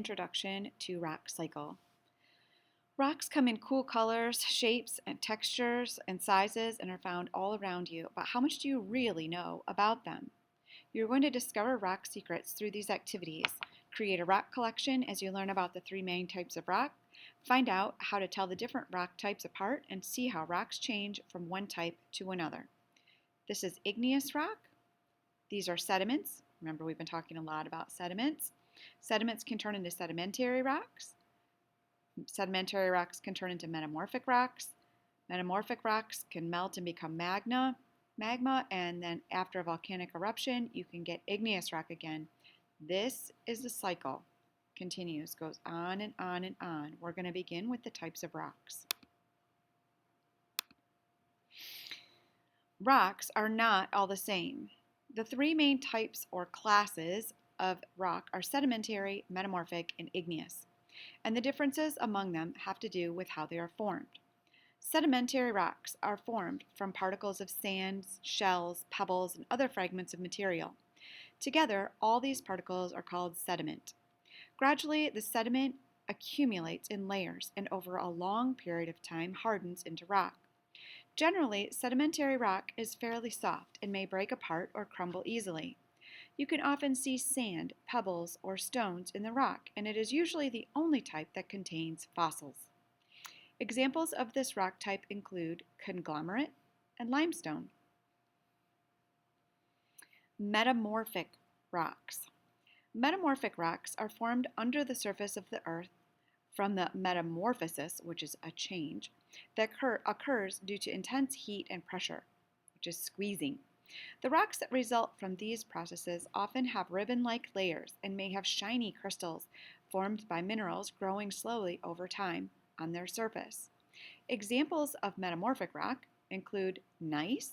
Introduction to rock cycle. Rocks come in cool colors, shapes, and textures and sizes and are found all around you, but how much do you really know about them? You're going to discover rock secrets through these activities. Create a rock collection as you learn about the three main types of rock. Find out how to tell the different rock types apart and see how rocks change from one type to another. This is igneous rock. These are sediments. Remember, we've been talking a lot about sediments. Sediments can turn into sedimentary rocks. Sedimentary rocks can turn into metamorphic rocks. Metamorphic rocks can melt and become magma, and then after a volcanic eruption, you can get igneous rock again. This is the cycle. Continues, goes on and on and on. We're going to begin with the types of rocks. Rocks are not all the same. The three main types or classes of rock are sedimentary, metamorphic, and igneous, and the differences among them have to do with how they are formed. Sedimentary rocks are formed from particles of sands, shells, pebbles, and other fragments of material. Together, all these particles are called sediment. Gradually, the sediment accumulates in layers and over a long period of time hardens into rock. Generally, sedimentary rock is fairly soft and may break apart or crumble easily. You can often see sand, pebbles, or stones in the rock, and it is usually the only type that contains fossils. Examples of this rock type include conglomerate and limestone. Metamorphic rocks. Metamorphic rocks are formed under the surface of the earth from the metamorphosis, which is a change, that occurs due to intense heat and pressure, which is squeezing. The rocks that result from these processes often have ribbon-like layers and may have shiny crystals formed by minerals growing slowly over time on their surface. Examples of metamorphic rock include gneiss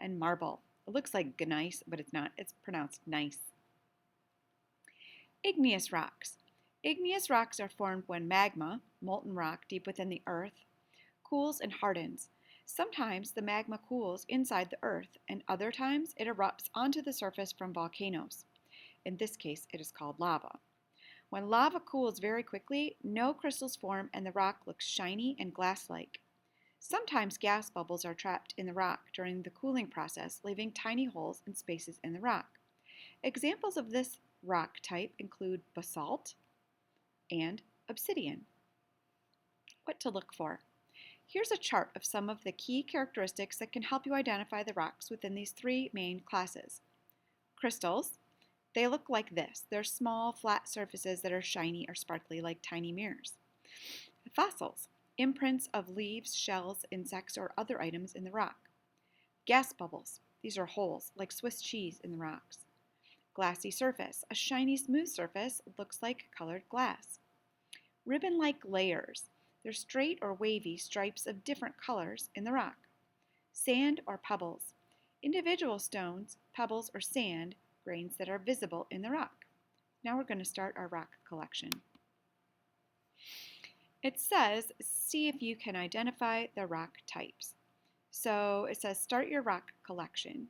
and marble. It looks like gneiss, but it's not. It's pronounced nice. Igneous rocks. Igneous rocks are formed when magma, molten rock deep within the earth, cools and hardens. Sometimes the magma cools inside the earth, and other times it erupts onto the surface from volcanoes. In this case, it is called lava. When lava cools very quickly, no crystals form and the rock looks shiny and glass-like. Sometimes gas bubbles are trapped in the rock during the cooling process, leaving tiny holes and spaces in the rock. Examples of this rock type include basalt and obsidian. What to look for? Here's a chart of some of the key characteristics that can help you identify the rocks within these three main classes. Crystals, they look like this. They're small, flat surfaces that are shiny or sparkly like tiny mirrors. Fossils, imprints of leaves, shells, insects, or other items in the rock. Gas bubbles, these are holes like Swiss cheese in the rocks. Glassy surface, a shiny, smooth surface looks like colored glass. Ribbon-like layers, they're straight or wavy stripes of different colors in the rock. Sand or pebbles, individual stones, pebbles, or sand grains that are visible in the rock. Now we're going to start our rock collection. It says, see if you can identify the rock types. So it says, start your rock collection.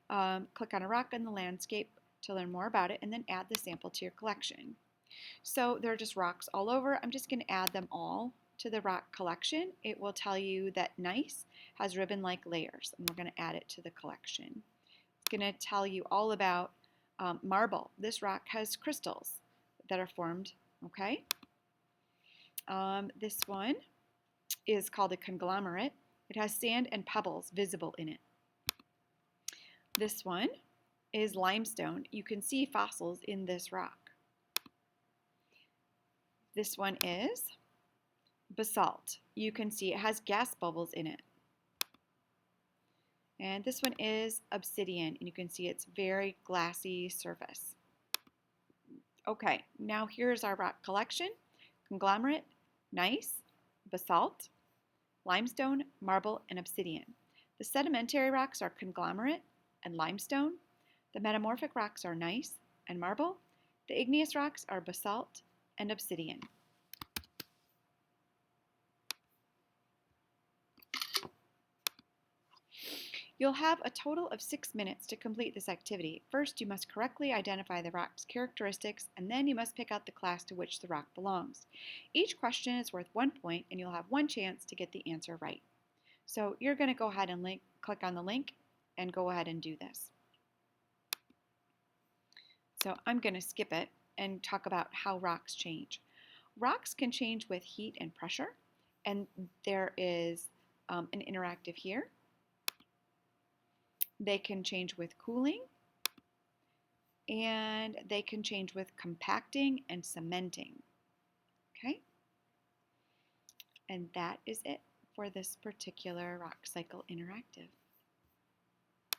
Click on a rock in the landscape to learn more about it, and then add the sample to your collection. So there are just rocks all over. I'm just going to add them all to the rock collection. It will tell you that gneiss has ribbon-like layers, and we're going to add it to the collection. It's going to tell you all about marble. This rock has crystals that are formed, okay? This one is called a conglomerate. It has sand and pebbles visible in it. This one is limestone. You can see fossils in this rock. This one is basalt. You can see it has gas bubbles in it. And this one is obsidian, and you can see it's very glassy surface. Okay, now here's our rock collection. Conglomerate, gneiss, basalt, limestone, marble, and obsidian. The sedimentary rocks are conglomerate and limestone. The metamorphic rocks are gneiss and marble. The igneous rocks are basalt and obsidian. You'll have a total of 6 minutes to complete this activity. First, you must correctly identify the rock's characteristics, and then you must pick out the class to which the rock belongs. Each question is worth 1 point, and you'll have 1 chance to get the answer right. So you're going to go ahead and click on the link and go ahead and do this. So I'm going to skip it and talk about how rocks change. Rocks can change with heat and pressure, and there is an interactive here. They can change with cooling, and they can change with compacting and cementing. Okay? And that is it for this particular rock cycle interactive.